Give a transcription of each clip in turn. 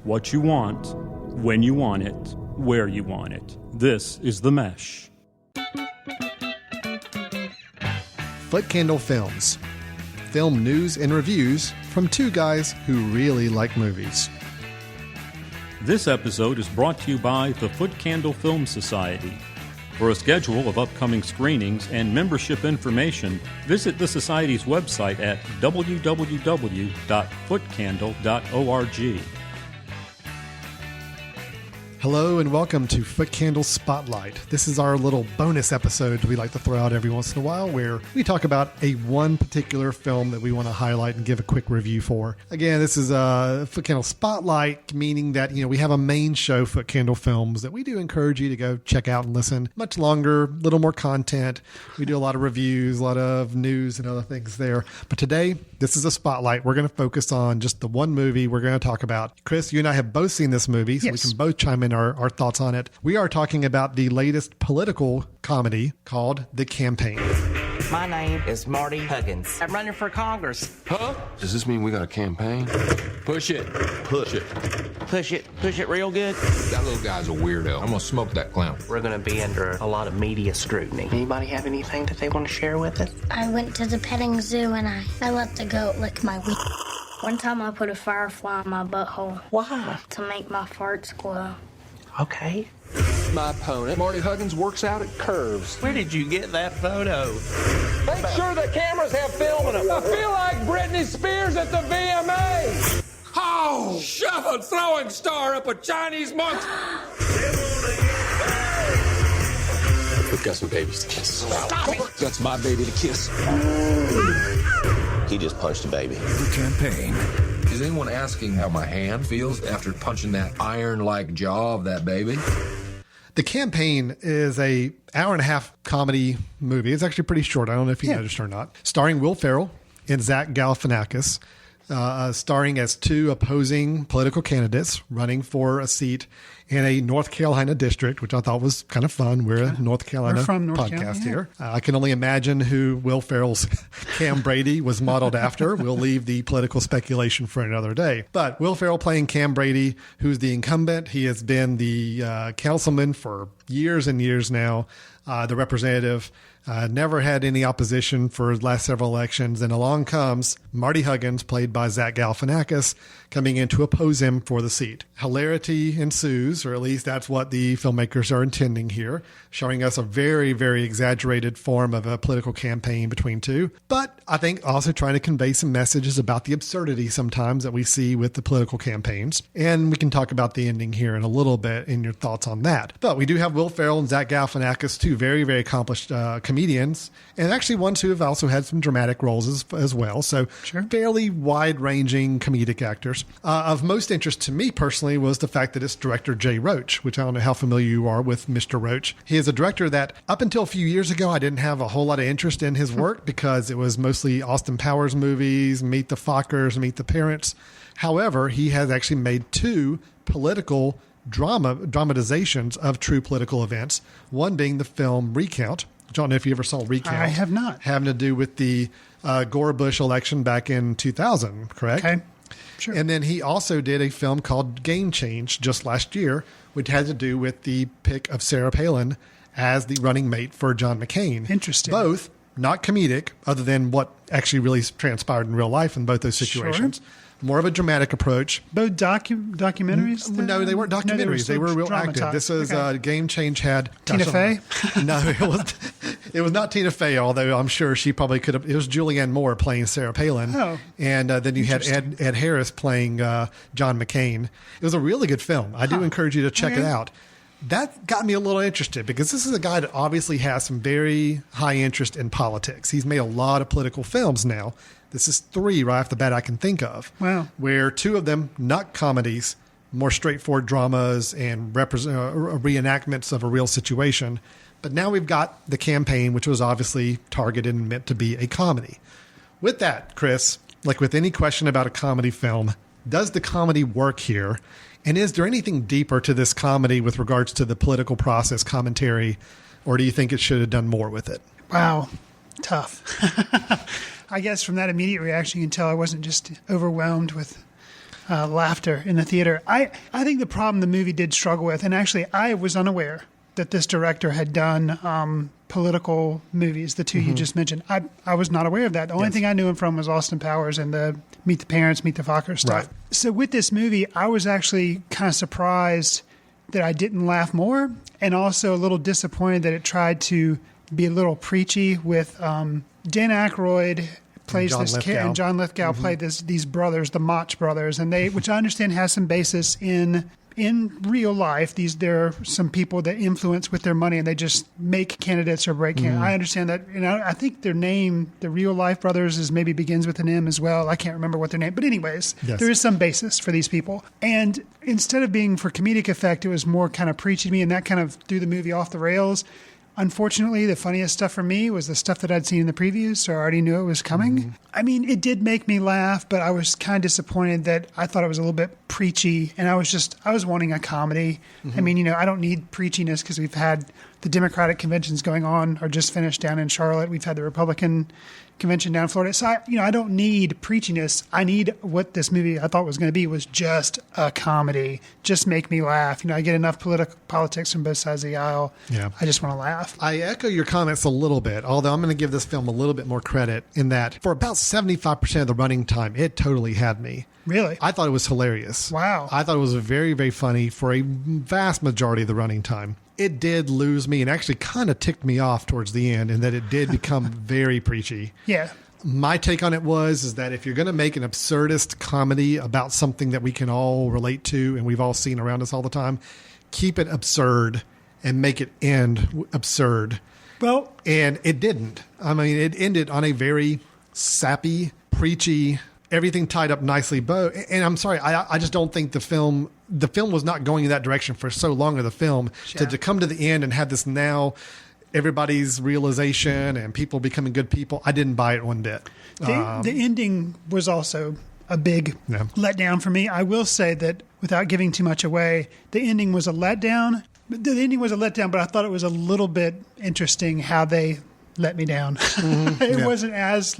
what you want, when you want it, where you want it. This is The Mesh. Footcandle Films. Film news and reviews from two guys who really like movies. This episode is brought to you by the Footcandle Film Society. For a schedule of upcoming screenings and membership information, visit the Society's website at www.footcandle.org. Hello and welcome to Footcandle Spotlight. This is our little bonus episode we like to throw out every once in a while where we talk about one particular film that we want to highlight and give a quick review for. Again, this is a Footcandle Spotlight, meaning that, we have a main show, Footcandle Films, that we do encourage you to go check out and listen. Much longer, a little more content. We do a lot of reviews, a lot of news and other things there. But today, this is a spotlight. We're going to focus on just the one movie we're going to talk about. Chris, you and I have both seen this movie, so yes, we can both chime in our thoughts on it. We are talking about the latest political comedy called The Campaign. My name is Marty Huggins. I'm running for Congress. Huh? Does this mean we got a campaign? Push it. Push it. Push it. Push it real good. That little guy's a weirdo. I'm gonna smoke that clown. We're gonna be under a lot of media scrutiny. Anybody have anything that they want to share with us? I went to the petting zoo and I let the goat lick my wee. One time I put a firefly in my butthole. Why? To make my farts glow. Okay. My opponent, Marty Huggins, works out at Curves. Where did you get that photo? Make sure the cameras have film in them. I feel like Britney Spears at the VMAs. Oh, shove a throwing star up a Chinese monkey. We've got some babies to kiss. Stop it. That's my baby to kiss. He just punched a baby. The Campaign. Is anyone asking how my hand feels after punching that iron-like jaw of that baby? The Campaign is a hour-and-a-half comedy movie. It's actually pretty short. I don't know if you noticed or not. Starring Will Ferrell and Zach Galifianakis, starring as two opposing political candidates running for a seat in a North Carolina district, which I thought was kind of fun. We're a North Carolina podcast here. I can only imagine who Will Ferrell's Cam Brady was modeled after. We'll leave the political speculation for another day. But Will Ferrell playing Cam Brady, who's the incumbent. He has been the councilman for years and years now, the representative. Never had any opposition for the last several elections. And along comes Marty Huggins, played by Zach Galifianakis, coming in to oppose him for the seat. Hilarity ensues, or at least that's what the filmmakers are intending here, showing us a very, very exaggerated form of a political campaign between two. But I think also trying to convey some messages about the absurdity sometimes that we see with the political campaigns. And we can talk about the ending here in a little bit and your thoughts on that. But we do have Will Ferrell and Zach Galifianakis, two very, very accomplished comedians, and actually ones who have also had some dramatic roles as well. So fairly wide-ranging comedic actors. Of most interest to me personally was the fact that it's director Jay Roach, which I don't know how familiar you are with Mr. Roach. He is a director that up until a few years ago, I didn't have a whole lot of interest in his work because it was mostly Austin Powers movies, Meet the Fockers, Meet the Parents. However, he has actually made two political dramatizations of true political events, one being the film Recount. I don't know if you ever saw Recount. I have not. Having to do with the Gore Bush election back in 2000, correct? Okay, sure. And then he also did a film called Game Change just last year, which had to do with the pick of Sarah Palin as the running mate for John McCain. Interesting. Both not comedic, other than what actually really transpired in real life in both those situations. Sure. More of a dramatic approach. Both documentaries? No, they weren't documentaries. They were real active. This was Game Change had Tina Fey? No, it was not Tina Fey, although I'm sure she probably could have. It was Julianne Moore playing Sarah Palin. Oh, and then you had Ed Harris playing John McCain. It was a really good film. I do encourage you to check it out. That got me a little interested because this is a guy that obviously has some very high interest in politics. He's made a lot of political films now. This is three right off the bat I can think of. Wow. Where two of them, not comedies, more straightforward dramas and reenactments of a real situation. But now we've got The Campaign, which was obviously targeted and meant to be a comedy. With that, Chris, like with any question about a comedy film, does the comedy work here? And is there anything deeper to this comedy with regards to the political process commentary, or do you think it should have done more with it? Wow. Tough. I guess from that immediate reaction, you can tell I wasn't just overwhelmed with laughter in the theater. I think the problem the movie did struggle with, and actually I was unaware that this director had done political movies, the two you just mentioned. I was not aware of that. The only thing I knew him from was Austin Powers and the Meet the Parents, Meet the Fockers stuff. Right. So with this movie, I was actually kind of surprised that I didn't laugh more, and also a little disappointed that it tried to be a little preachy with Dan Aykroyd plays John this kid, Lithgow. and John Lithgow played these brothers, the Mach brothers, and they, which I understand has some basis in real life. There are some people that influence with their money, and they just make candidates or break candidates. I understand that, and I think their name, the real life brothers, is maybe begins with an M as well. I can't remember what their name, but anyways, there is some basis for these people. And instead of being for comedic effect, it was more kind of preachy to me, and that kind of threw the movie off the rails. Unfortunately, the funniest stuff for me was the stuff that I'd seen in the previews, so I already knew it was coming. I mean, it did make me laugh, but I was kind of disappointed that I thought it was a little bit preachy, and I was wanting a comedy. I mean, I don't need preachiness because we've had the Democratic conventions going on or just finished down in Charlotte. We've had the Republican convention down in Florida. So, I don't need preachiness. I need what this movie I thought was going to be was just a comedy. Just make me laugh. I get enough politics from both sides of the aisle. Yeah. I just want to laugh. I echo your comments a little bit, although I'm going to give this film a little bit more credit in that for about 75% of the running time, it totally had me. Really? I thought it was hilarious. Wow. I thought it was very, very funny for a vast majority of the running time. It did lose me and actually kind of ticked me off towards the end in that it did become very preachy. Yeah. My take on it is that if you're going to make an absurdist comedy about something that we can all relate to and we've all seen around us all the time, keep it absurd and make it end absurd. Well, and it didn't. I mean, it ended on a very sappy, preachy, everything tied up nicely bow. And I'm sorry, I just don't think the film was not going in that direction for so long of the film. Yeah. To come to the end and have this now everybody's realization and people becoming good people, I didn't buy it one bit. The ending was also a big letdown for me. I will say that without giving too much away, the ending was a letdown. The ending was a letdown, but I thought it was a little bit interesting how they let me down. It wasn't as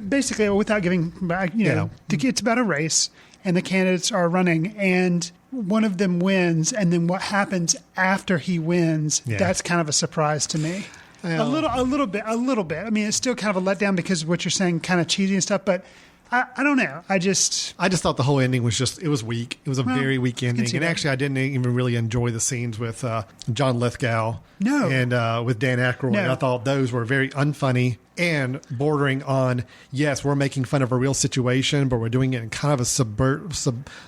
basically without giving back, it's about a race and the candidates are running and one of them wins. And then what happens after he wins, that's kind of a surprise to me. A little bit. I mean, it's still kind of a letdown because of what you're saying, kind of cheesy and stuff, but I don't know. I just thought the whole ending was it was weak. It was a very weak ending. And actually, I didn't even really enjoy the scenes with John Lithgow and with Dan Aykroyd. No. I thought those were very unfunny and bordering on, yes, we're making fun of a real situation, but we're doing it in kind of a so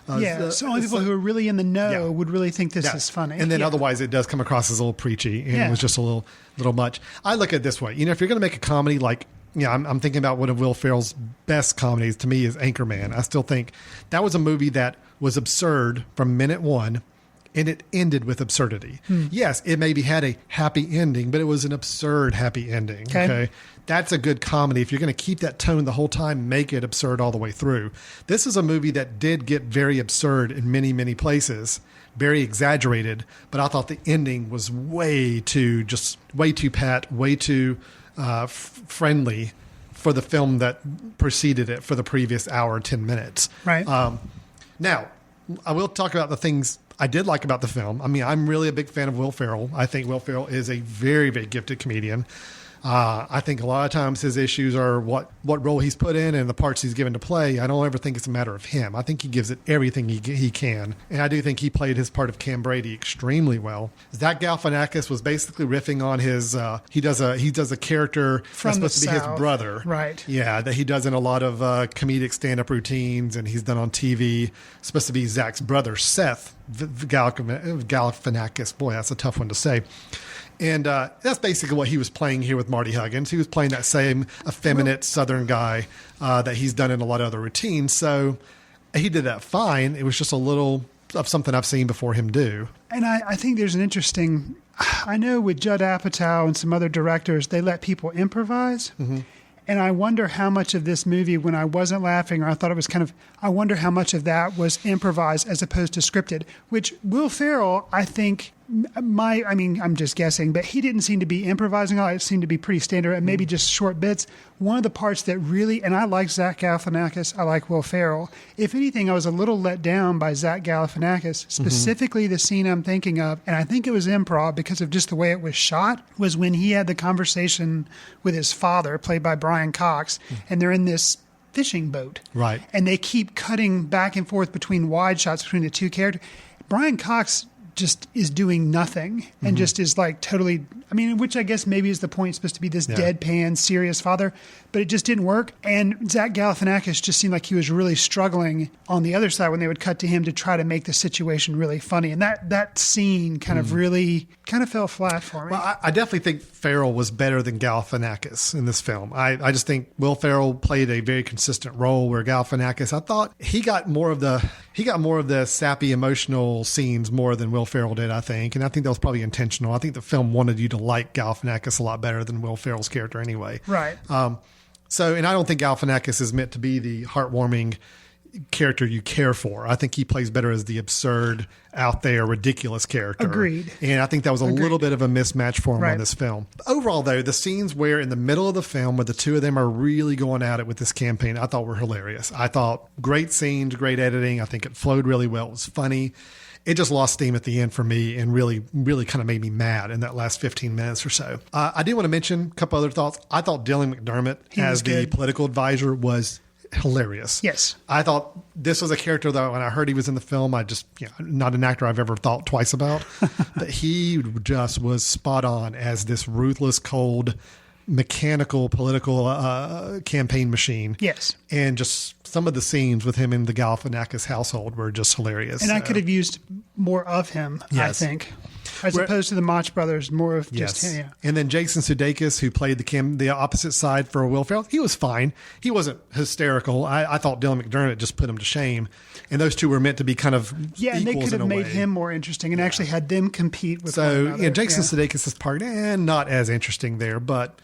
only people who are really in the know would really think this is funny. And then otherwise it does come across as a little preachy and it was just a little much. I look at it this way. If you're going to make a comedy like, I'm thinking about one of Will Ferrell's best comedies to me is Anchorman. I still think that was a movie that was absurd from minute one, and it ended with absurdity. Yes, it maybe had a happy ending, but it was an absurd happy ending. Okay? That's a good comedy. If you're going to keep that tone the whole time, make it absurd all the way through. This is a movie that did get very absurd in many, many places, very exaggerated, but I thought the ending was way too pat, way too friendly for the film that preceded it for the previous hour, 10 minutes. Right. Now, I will talk about the things I did like about the film. I mean, I'm really a big fan of Will Ferrell. I think Will Ferrell is a very, very gifted comedian. I think a lot of times his issues are what role he's put in and the parts he's given to play. I don't ever think it's a matter of him. I think he gives it everything he can. And I do think he played his part of Cam Brady extremely well. Zach Galifianakis was basically riffing on his, he does a character from that's supposed to be his brother. Right. Yeah, that he does in a lot of comedic stand-up routines and he's done on TV. It's supposed to be Zach's brother, Seth Galifianakis. Boy, that's a tough one to say. And that's basically what he was playing here with Marty Huggins. He was playing that same effeminate Southern guy that he's done in a lot of other routines. So he did that fine. It was just a little of something I've seen before him do. And I think there's an interesting... I know with Judd Apatow and some other directors, they let people improvise. Mm-hmm. And I wonder how much of this movie, when I wasn't laughing or I thought it was I wonder how much of that was improvised as opposed to scripted, which Will Ferrell, I think, I'm just guessing, but he didn't seem to be improvising all. It seemed to be pretty standard and maybe just short bits. One of the parts that really, and I like Zach Galifianakis, I like Will Ferrell. If anything, I was a little let down by Zach Galifianakis, specifically the scene I'm thinking of, and I think it was improv because of just the way it was shot, was when he had the conversation with his father, played by Brian Cox, and they're in this fishing boat. Right. And they keep cutting back and forth between wide shots between the two characters. Brian Cox just is doing nothing and just is like totally, which I guess maybe is the point, supposed to be this deadpan, serious father, but it just didn't work. And Zach Galifianakis just seemed like he was really struggling on the other side when they would cut to him to try to make the situation really funny. And that scene kind of really fell flat for me. Well, I definitely think Ferrell was better than Galifianakis in this film. I just think Will Ferrell played a very consistent role, where Galifianakis, I thought he got more of the sappy emotional scenes more than Will Ferrell did, I think. And I think that was probably intentional. I think the film wanted you to like Galifianakis a lot better than Will Ferrell's character anyway. Right. And I don't think Galifianakis is meant to be the heartwarming character you care for. I think he plays better as the absurd, out there, ridiculous character. Agreed. And I think that was a little bit of a mismatch for him Right. on this film. Overall, though, the scenes where in the middle of the film where the two of them are really going at it with this campaign, I thought were hilarious. I thought great scenes, great editing. I think it flowed really well. It was funny. It just lost steam at the end for me and really, really kind of made me mad in that last 15 minutes or so. I do want to mention a couple other thoughts. I thought Dylan McDermott as the political advisor was hilarious. Yes. I thought this was a character that when I heard he was in the film, not an actor I've ever thought twice about, but he just was spot on as this ruthless, cold, mechanical political campaign machine. Yes. And just some of the scenes with him in the Galifianakis household were just hilarious. And I could have used more of him, Yes. I think. As opposed to the Mach brothers, more of just Yes. him. Yeah. And then Jason Sudeikis, who played the opposite side for Will Ferrell, he was fine. He wasn't hysterical. I thought Dylan McDermott just put him to shame. And those two were meant to be kind of Yeah, and they equals could have in a made way. him more interesting and actually had them compete with one So, another. Jason Sudeikis' part, not as interesting there, but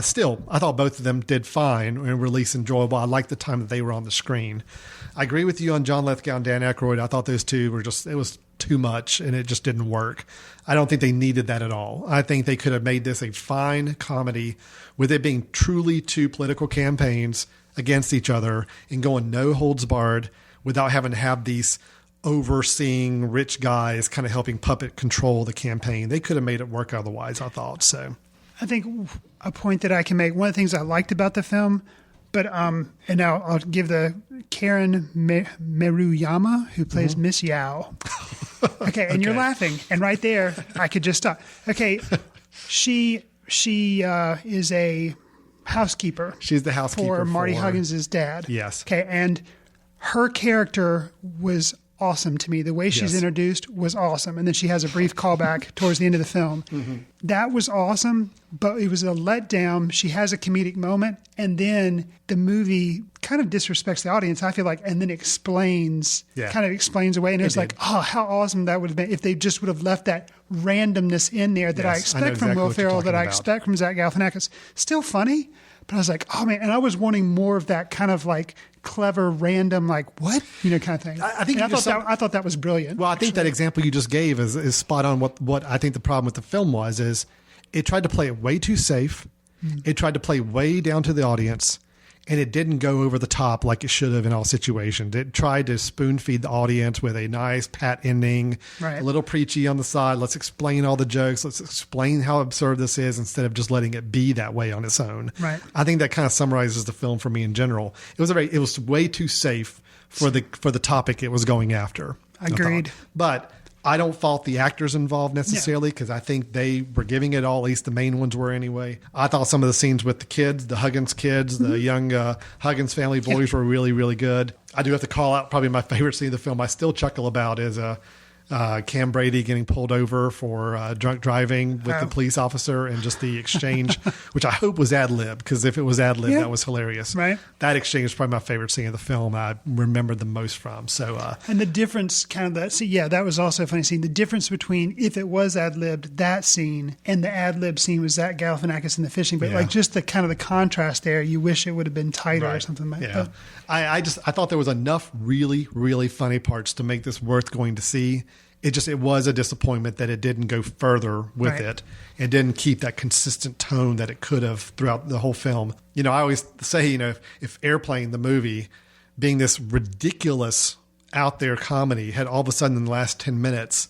still, I thought both of them did fine and release enjoyable. I liked the time that they were on the screen. I agree with you on John Lithgow and Dan Aykroyd. I thought those two were it was too much and it just didn't work. I don't think they needed that at all. I think they could have made this a fine comedy with it being truly two political campaigns against each other and going no holds barred without having to have these overseeing rich guys kind of helping puppet control the campaign. They could have made it work otherwise, I thought. So I think a point that I can make, one of the things I liked about the film, but and now I'll give the Karen Maruyama, who plays Miss Yao. Okay, and you're laughing, and right there, I could just stop. Okay, she is a housekeeper. She's the housekeeper for Marty Huggins' dad. Yes. Okay, and her character was awesome to me. The way she's Yes. introduced was awesome. And then she has a brief callback towards the end of the film. That was awesome, but it was a letdown. She has a comedic moment, and then the movie kind of disrespects the audience, I feel like, and then explains away. And it was like, oh, how awesome that would have been if they just would have left that randomness in there that I Yes, I know expect from exactly Will what you're Ferrell, that talking I about. expect from Zach Galifianakis. Still funny, but I was like, oh man, and I was wanting more of that kind of like clever, random, like what, kind of thing. I think And I thought that was brilliant. Well, I think that example you just gave is spot on. What I think the problem with the film is it tried to play it way too safe. It tried to play way down to the audience, and it didn't go over the top like it should have in all situations. It tried to spoon feed the audience with a nice pat ending, Right. a little preachy on the side. Let's explain all the jokes. Let's explain how absurd this is instead of just letting it be that way on its own. Right. I think that kind of summarizes the film for me in general. It was way too safe for the topic it was going after. I thought. Agreed. But I don't fault the actors involved necessarily because I think they were giving it all, at least the main ones were anyway. I thought some of the scenes with the kids, the Huggins kids, the young Huggins family boys were really, really good. I do have to call out probably my favorite scene of the film I still chuckle about is Cam Brady getting pulled over for drunk driving with the police officer and just the exchange, which I hope was ad-lib, because if it was ad-lib, that was hilarious. Right. That exchange is probably my favorite scene of the film I remember the most from. So, and the difference that was also a funny scene. The difference between if it was ad-libbed, that scene, and the ad-lib scene was Zach Galifianakis in the fishing, but like just the kind of the contrast there, you wish it would have been tighter or something like that. I thought there was enough really, really funny parts to make this worth going to see. It was a disappointment that it didn't go further with Right. it and didn't keep that consistent tone that it could have throughout the whole film. You know, I always say, you know, if Airplane, the movie, being this ridiculous out there comedy, had all of a sudden in the last 10 minutes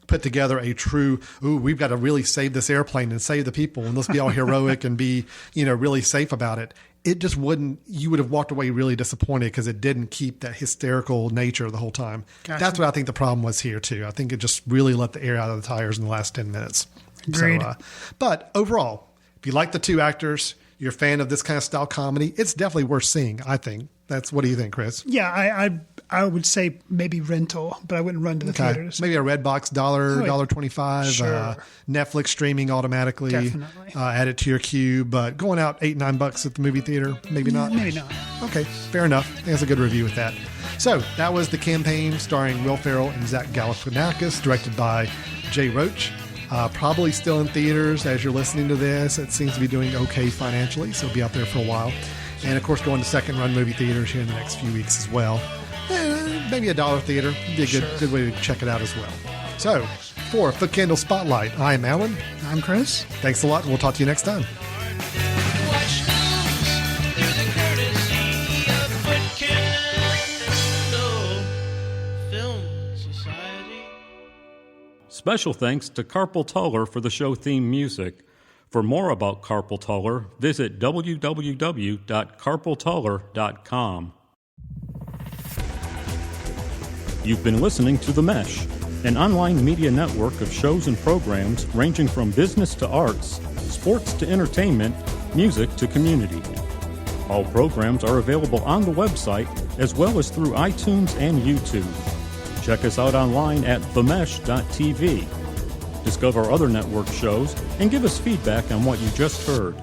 put together a true, we've got to really save this airplane and save the people and let's be all heroic and be, you know, really safe about it. It just wouldn't, you would have walked away really disappointed because it didn't keep that hysterical nature the whole time. Gotcha. That's what I think the problem was here too. I think it just really let the air out of the tires in the last 10 minutes. Agreed. So, but overall, if you like the two actors, you're a fan of this kind of style comedy, it's definitely worth seeing, I think. What do you think, Chris? Yeah, I would say maybe rental, but I wouldn't run to the theaters. Maybe a Redbox $1.25, Sure. Netflix streaming automatically. Definitely. Add it to your queue, but going out $8-9 at the movie theater, maybe not. Maybe not. Okay, fair enough. I think that's a good review with that. So that was The Campaign, starring Will Ferrell and Zach Galifianakis, directed by Jay Roach. Probably still in theaters as you're listening to this. It seems to be doing okay financially, so it'll be out there for a while. And of course, going to second-run movie theaters here in the next few weeks as well. Maybe a $1 theater would be a good way to check it out as well. So, for Footcandle Spotlight, I'm Alan. I'm Chris. Thanks a lot, and we'll talk to you next time. Watch news through the courtesy of Footcandle Film Society. Special thanks to Carpal Tuller for the show theme music. For more about Carpal Tuller, visit www.carpaltuller.com. You've been listening to The Mesh, an online media network of shows and programs ranging from business to arts, sports to entertainment, music to community. All programs are available on the website as well as through iTunes and YouTube. Check us out online at themesh.tv. Discover other network shows and give us feedback on what you just heard.